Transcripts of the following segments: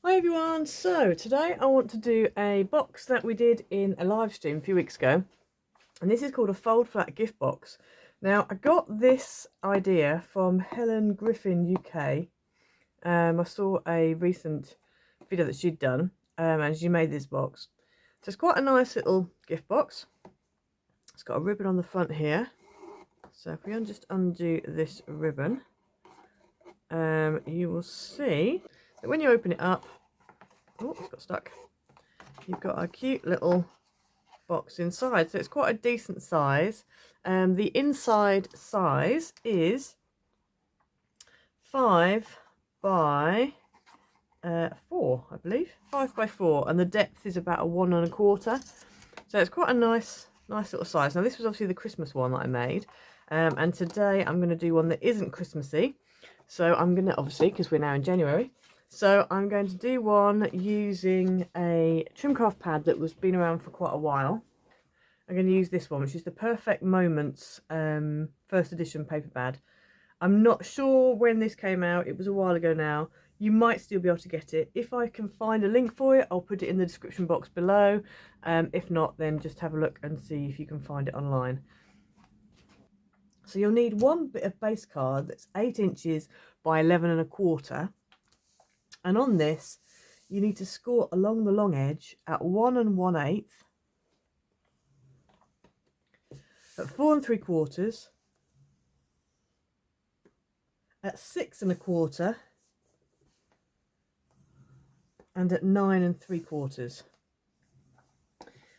Hi everyone, so today I want to do a box that we did in a live stream a few weeks ago, and this is called a fold flat gift box. Now I got this idea from Helen Griffin UK. I saw a recent video that she'd done and she made this box. So it's quite a nice little gift box. It's got a ribbon on the front here, so if we just undo this ribbon, you will see that when you open it up, oh, it's got stuck. You've got a cute little box inside, so it's quite a decent size. The inside size is 5 by 4, I believe. 5 by 4, and the depth is about a 1 1/4. So it's quite a nice little size. Now this was obviously the Christmas one that I made, and today I'm going to do one that isn't Christmassy. So I'm going to, obviously, because we're now in January, so I'm going to do one using a Trimcraft pad that was been around for quite a while. I'm going to use this one, which is the Perfect Moments first edition paper pad. I'm not sure when this came out. It was a while ago now. You might still be able to get it. If I can find a link for it, I'll put it in the description box below. If not, then just have a look and see if you can find it online. So you'll need one bit of base card that's 8 inches by 11 1/4. And on this, you need to score along the long edge at 1 1/8, at 4 3/4, at 6 1/4, and at 9 3/4.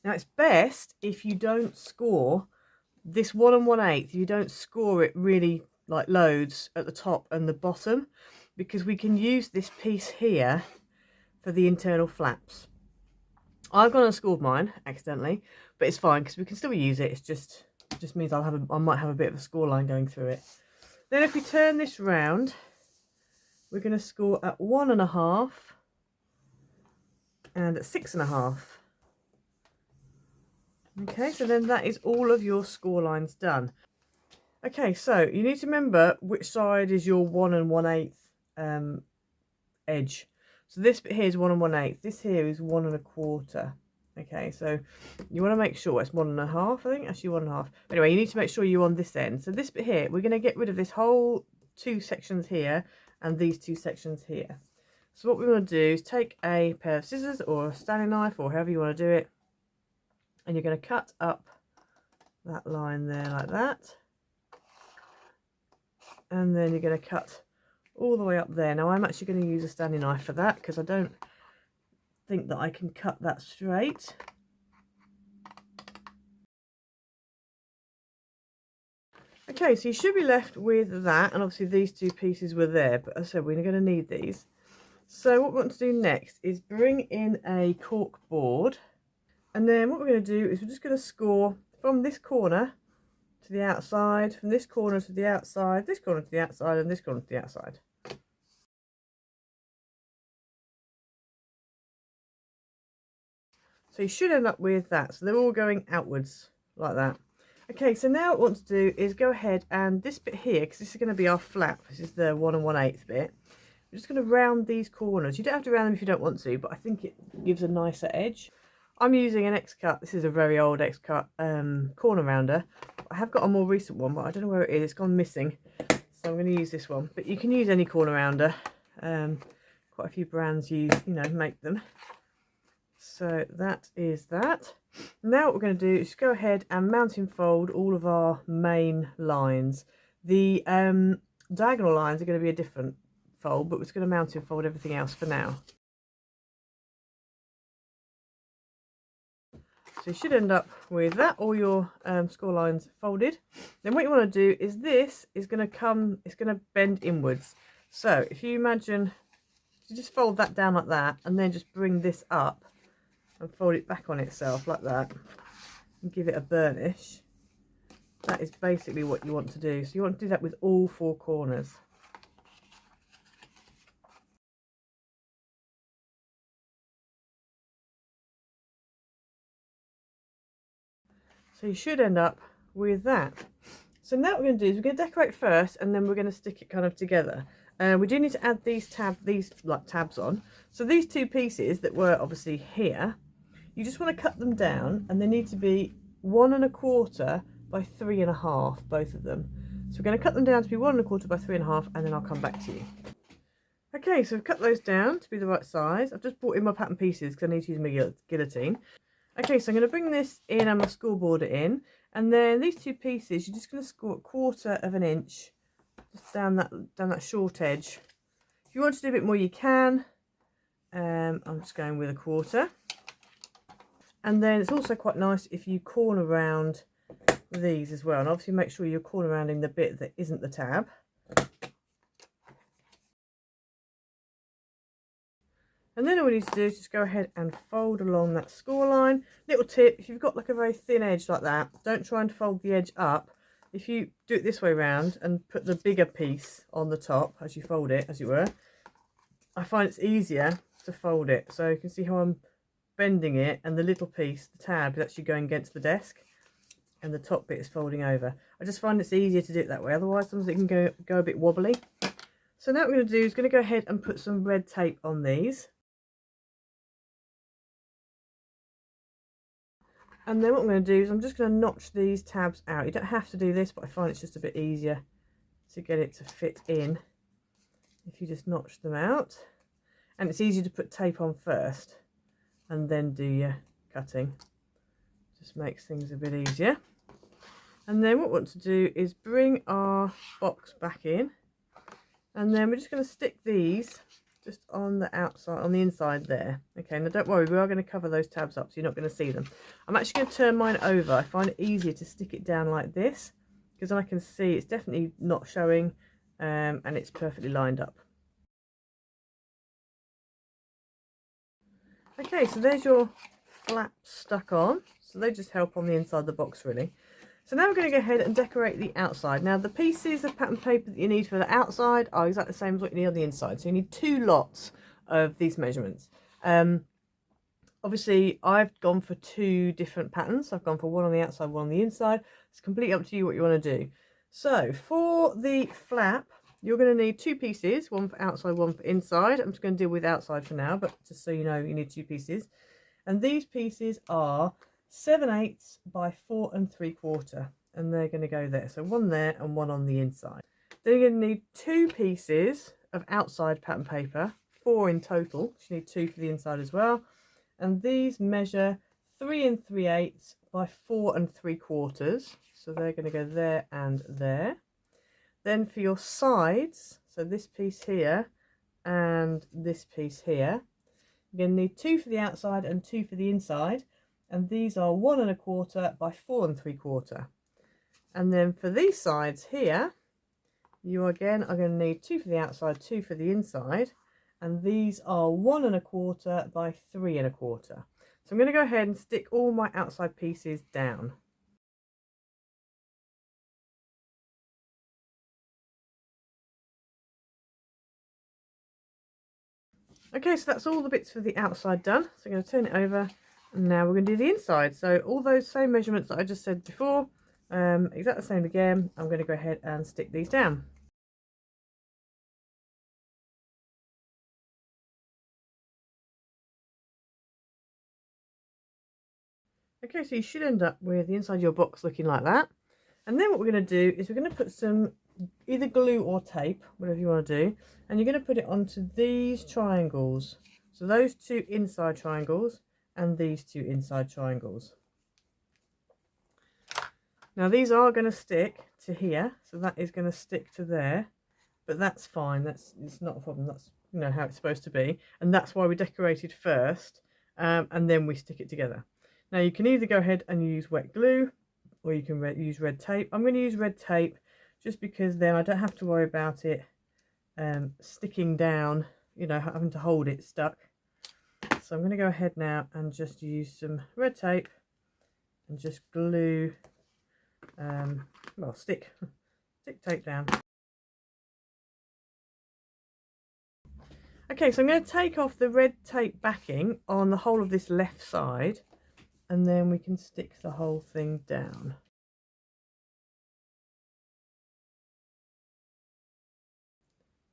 Now it's best if you don't score this 1 1/8, if you don't score it really like loads at the top and the bottom, because we can use this piece here for the internal flaps. I've gone and scored mine accidentally, but it's fine because we can still use it. It just means I might have a bit of a score line going through it. Then if we turn this round, we're going to score at 1 1/2 and at 6 1/2. Okay, so then that is all of your score lines done. Okay, so you need to remember which side is your 1 1/8 edge. So this bit here is 1 1/8. This here is 1 1/4. Okay, so you want to make sure it's 1 1/2. I think actually 1 1/2. Anyway, you need to make sure you're on this end. So this bit here, we're going to get rid of this whole 2 sections here and these 2 sections here. So what we want to do is take a pair of scissors or a Stanley knife or however you want to do it, and you're going to cut up that line there like that, and then you're going to cut all the way up there. Now I'm actually going to use a Stanley knife for that because I don't think that I can cut that straight. Okay, so you should be left with that, and obviously these 2 pieces were there, but as I said, we're going to need these. So what we want to do next is bring in a cork board, and then what we're going to do is we're just going to score from this corner to the outside, from this corner to the outside, this corner to the outside, and this corner to the outside. So you should end up with that. So they're all going outwards like that. Okay, so now what we want to do is go ahead and this bit here, because this is going to be our flap, this is the 1 1/8 bit. We're just going to round these corners. You don't have to round them if you don't want to, but I think it gives a nicer edge. I'm using an X-Cut. This is a very old X-Cut corner rounder. I have got a more recent one, but I don't know where it is. It's gone missing. So I'm going to use this one. But you can use any corner rounder. Quite a few brands make them. So that is that. Now what we're going to do is go ahead and mounting fold all of our main lines. The diagonal lines are going to be a different fold, but we're just going to mounting fold everything else for now. So you should end up with that, all your score lines folded. Then what you want to do is this is going to it's going to bend inwards. So if you imagine, you just fold that down like that, and then just bring this up and fold it back on itself like that, and give it a burnish. That is basically what you want to do. So you want to do that with all 4 corners. So you should end up with that. So now what we're going to do is we're going to decorate first, and then we're going to stick it kind of together. we do need to add these tabs on. So these two pieces that were obviously here, you just want to cut them down, and they need to be 1 1/4 by 3 1/2, both of them. So we're going to cut them down to be 1 1/4 by 3 1/2, and then I'll come back to you. Okay, so I've cut those down to be the right size. I've just brought in my pattern pieces because I need to use my guillotine. Okay, so I'm going to bring this in and my score border in, and then these two pieces, you're just going to score 1/4 of an inch just down that short edge. If you want to do a bit more, you can. I'm just going with 1/4. And then it's also quite nice if you corner round these as well, and obviously make sure you're corner rounding the bit that isn't the tab. And then all we need to do is just go ahead and fold along that score line. Little tip, if you've got like a very thin edge like that, don't try and fold the edge up. If you do it this way round and put the bigger piece on the top as you fold it, as it were, I find it's easier to fold it. So you can see how I'm bending it, and the little piece, the tab, is actually going against the desk, and the top bit is folding over. I just find it's easier to do it that way, otherwise sometimes it can go a bit wobbly. So now what we're going to do is going to go ahead and put some red tape on these. And then what I'm going to do is I'm just going to notch these tabs out. You don't have to do this, but I find it's just a bit easier to get it to fit in if you just notch them out. And it's easier to put tape on first and then do your cutting. Just makes things a bit easier. And then what we want to do is bring our box back in, and then we're just going to stick these just on the outside, on the inside there. Okay, now don't worry, we are going to cover those tabs up so you're not going to see them. I'm actually going to turn mine over. I find it easier to stick it down like this because I can see it's definitely not showing, and it's perfectly lined up. Okay, so there's your flaps stuck on, so they just help on the inside of the box really. So now we're going to go ahead and decorate the outside. Now the pieces of pattern paper that you need for the outside are exactly the same as what you need on the inside. So you need 2 lots of these measurements. Obviously I've gone for 2 different patterns. I've gone for one on the outside, one on the inside. It's completely up to you what you want to do. So for the flap, you're going to need 2 pieces, one for outside, one for inside. I'm just going to deal with outside for now, but just so you know, you need 2 pieces. And these pieces are 7/8 by 4 3/4, and they're going to go there. So one there and one on the inside. Then you're going to need 2 pieces of outside pattern paper, 4 in total. You need 2 for the inside as well. And these measure 3 3/8 by 4 3/4. So they're going to go there and there. Then for your sides, so this piece here and this piece here, you're going to need 2 for the outside and 2 for the inside, and these are 1 1/4 by 4 3/4. And then for these sides here, you again are going to need 2 for the outside, 2 for the inside, and these are 1 1/4 by 3 1/4. So I'm going to go ahead and stick all my outside pieces down. Okay, so that's all the bits for the outside done. So I'm going to turn it over, and now we're going to do the inside. So all those same measurements that I just said before, exactly the same again. I'm going to go ahead and stick these down. Okay, so you should end up with the inside of your box looking like that. And then what we're going to do is we're going to put some either glue or tape, whatever you want to do, and you're going to put it onto these triangles. So those 2 inside triangles and these 2 inside triangles. Now these are going to stick to here, so that is going to stick to there, but that's fine. It's not a problem. That's, you know, how it's supposed to be, and that's why we decorated first, and then we stick it together. Now you can either go ahead and use wet glue, or you can use red tape. I'm going to use red tape just because then I don't have to worry about it sticking down, you know, having to hold it stuck. So I'm going to go ahead now and just use some red tape and just glue, well, stick tape down. Okay, so I'm going to take off the red tape backing on the whole of this left side, and then we can stick the whole thing down.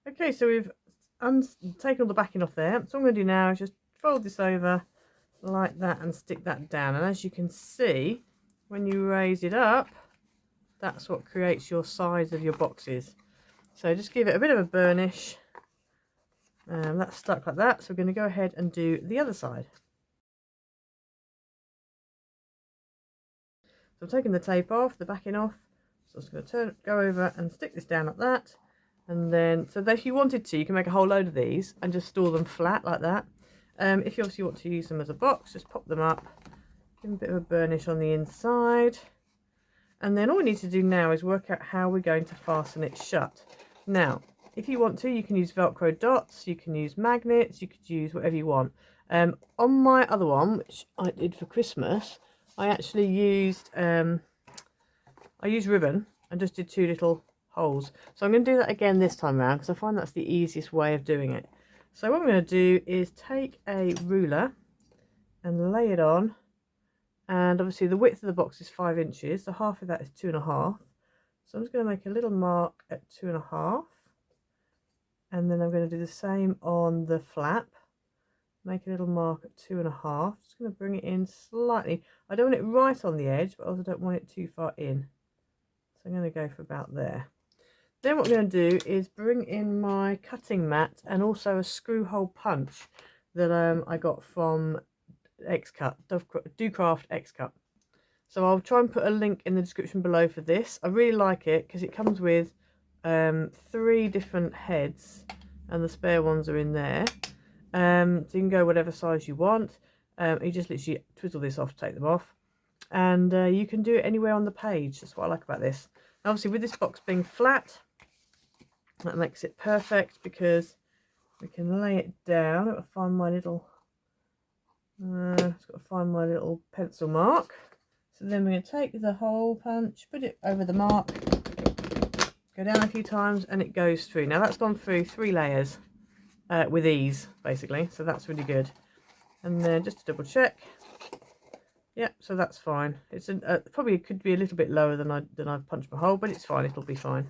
Okay, so we've taken all the backing off there. So what I'm going to do now is just fold this over like that and stick that down. And as you can see, when you raise it up, that's what creates your size of your boxes. So just give it a bit of a burnish. That's stuck like that. So we're going to go ahead and do the other side. So I'm taking the tape off, the backing off. So I'm just going to go over and stick this down like that. And then, so that if you wanted to, you can make a whole load of these and just store them flat like that. If you obviously want to use them as a box, just pop them up, give them a bit of a burnish on the inside. And then all we need to do now is work out how we're going to fasten it shut. Now, if you want to, you can use Velcro dots, you can use magnets, you could use whatever you want. On my other one, which I did for Christmas, I actually used ribbon and just did 2 little holes. So I'm going to do that again this time around because I find that's the easiest way of doing it. So what I'm going to do is take a ruler and lay it on, and obviously the width of the box is 5 inches, so half of that is 2.5. So I'm just going to make a little mark at 2.5, and then I'm going to do the same on the flap. Make a little mark at 2.5. Just going to bring it in slightly. I don't want it right on the edge, but I also don't want it too far in. So I'm going to go for about there. Then what I'm going to do is bring in my cutting mat and also a screw hole punch that I got from X-Cut, Docraft X-Cut. So I'll try and put a link in the description below for this. I really like it because it comes with 3 different heads and the spare ones are in there. So you can go whatever size you want. You just literally twizzle this off, take them off, and you can do it anywhere on the page. That's what I like about this. And obviously with this box being flat, that makes it perfect because we can lay it down. I've got to find my little pencil mark. So then we're going to take the hole punch, put it over the mark, go down a few times, and it goes through. Now that's gone through 3 layers with ease, basically. So that's really good. And then just to double check, yeah, so that's fine. It's probably could be a little bit lower than I've punched my hole, but it's fine. It'll be fine.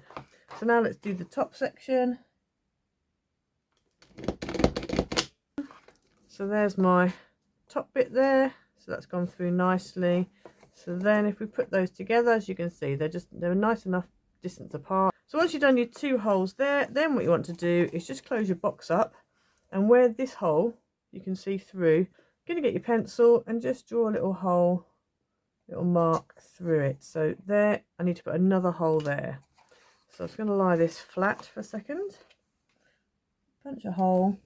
So now let's do the top section. So there's my top bit there. So that's gone through nicely. So then if we put those together, as you can see, they're nice enough distance apart. So once you've done your 2 holes there, then what you want to do is just close your box up, and where this hole you can see through, you're going to get your pencil and just draw a little hole, little mark through it. So there, I need to put another hole there. So I'm just going to lie this flat for a second, punch a hole.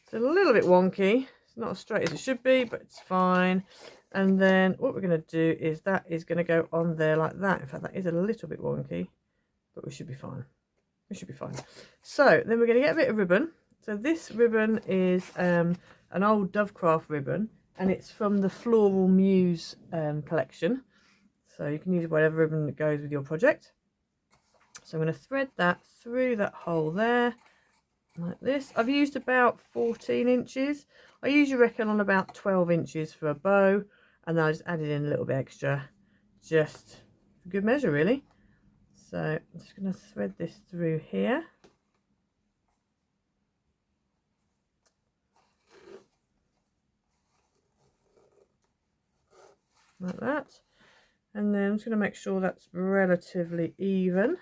It's a little bit wonky, it's not as straight as it should be, but it's fine. And then what we're going to do is that is going to go on there like that. In fact, that is a little bit wonky, but we should be fine. We should be fine. So then we're going to get a bit of ribbon. So this ribbon is an old Dovecraft ribbon, and it's from the Floral Muse collection. So you can use whatever ribbon that goes with your project. So I'm going to thread that through that hole there, like this. I've used about 14 inches. I usually reckon on about 12 inches for a bow, and then I just added in a little bit extra, just for good measure really. So I'm just going to thread this through here. Like that. And then I'm just going to make sure that's relatively even.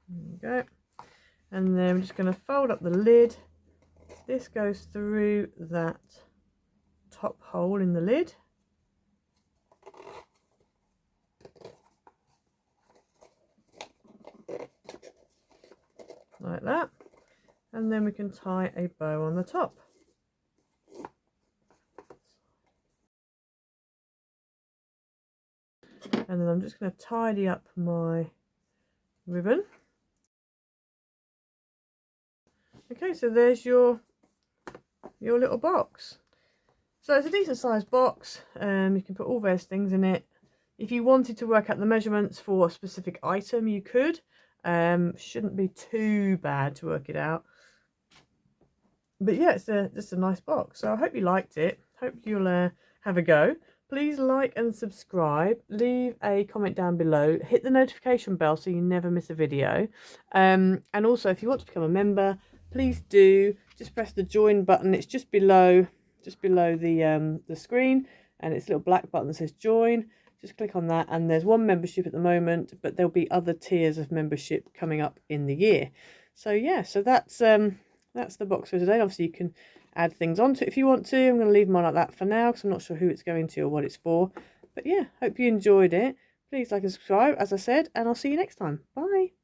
There we go. And then I'm just going to fold up the lid. This goes through that top hole in the lid. Like that. And then we can tie a bow on the top. And then I'm just going to tidy up my ribbon. Okay, so there's your little box. So it's a decent sized box. You can put all various things in it. If you wanted to work out the measurements for a specific item, you could. Shouldn't be too bad to work it out. But yeah, it's just a nice box. So I hope you liked it. Hope you'll have a go. Please like and subscribe. Leave a comment down below. Hit the notification bell so you never miss a video. And also, if you want to become a member, please do. Just press the join button. It's just below the screen, and it's a little black button that says join. Just click on that, and there's one membership at the moment, but there'll be other tiers of membership coming up in the year. So yeah, so that's the box for today. Obviously, you can add things onto it if you want to. I'm going to leave mine like that for now because I'm not sure who it's going to or what it's for. But yeah, hope you enjoyed it. Please like and subscribe, as I said, and I'll see you next time. Bye.